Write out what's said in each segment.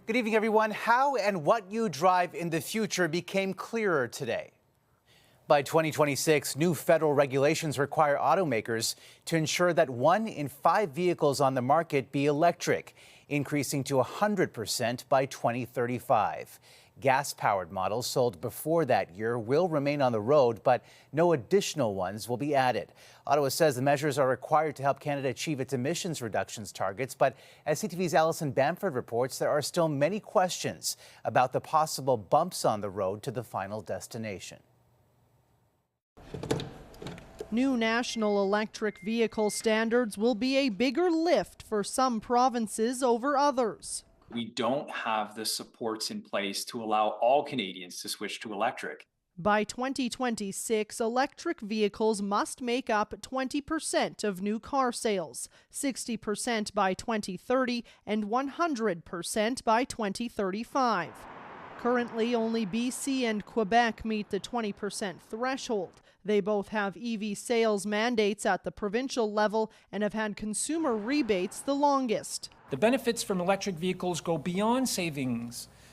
Good evening, everyone. How and what you drive in the future became clearer today. By 2026, new federal regulations require automakers to ensure that 1 in 5 vehicles on the market be electric, increasing to 100% by 2035. Gas-powered models sold before that year will remain on the road, but no additional ones will be added. Ottawa says the measures are required to help Canada achieve its emissions reductions targets, but as CTV's Alison Bamford reports, there are still many questions about the possible bumps on the road to the final destination. New national electric vehicle standards will be a bigger lift for some provinces over others. We don't have the supports in place to allow all Canadians to switch to electric. By 2026, electric vehicles must make up 20% of new car sales, 60% by 2030, and 100% by 2035. Currently, only BC and Quebec meet the 20% threshold. They both have EV sales mandates at the provincial level and have had consumer rebates the longest. The benefits from electric vehicles go beyond saving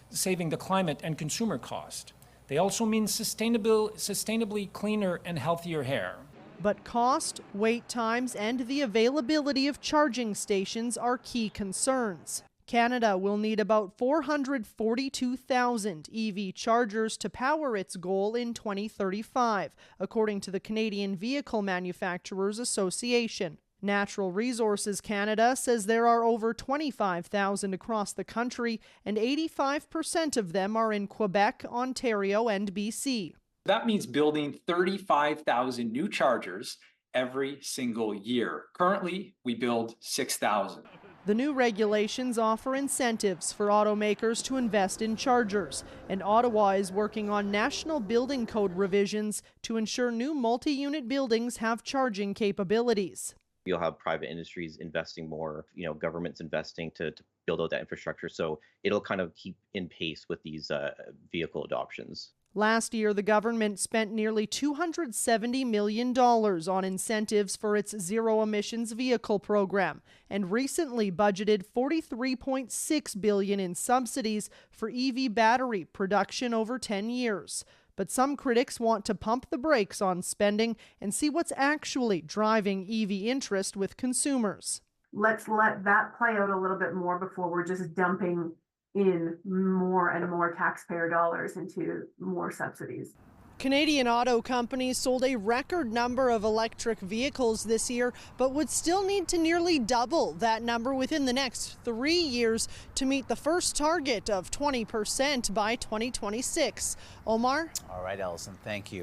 the climate and consumer cost. They also mean sustainably cleaner and healthier air. But cost, wait times, and the availability of charging stations are key concerns. Canada will need about 442,000 EV chargers to power its goal in 2035, according to the Canadian Vehicle Manufacturers Association. Natural Resources Canada says there are over 25,000 across the country, and 85% of them are in Quebec, Ontario, and BC. That means building 35,000 new chargers every single year. Currently, we build 6,000. The new regulations offer incentives for automakers to invest in chargers, and Ottawa is working on national building code revisions to ensure new multi-unit buildings have charging capabilities. You'll have private industries investing more, governments investing to build out that infrastructure. So it'll kind of keep in pace with these vehicle adoptions. Last year, the government spent nearly $270 million on incentives for its zero-emissions vehicle program, and recently budgeted $43.6 billion in subsidies for EV battery production over 10 years. But some critics want to pump the brakes on spending and see what's actually driving EV interest with consumers. Let's let that play out a little bit more before we're just dumping in more and more taxpayer dollars into more subsidies. Canadian auto companies sold a record number of electric vehicles this year, but would still need to nearly double that number within the next 3 years to meet the first target of 20% by 2026. Omar? All right, Alison, thank you.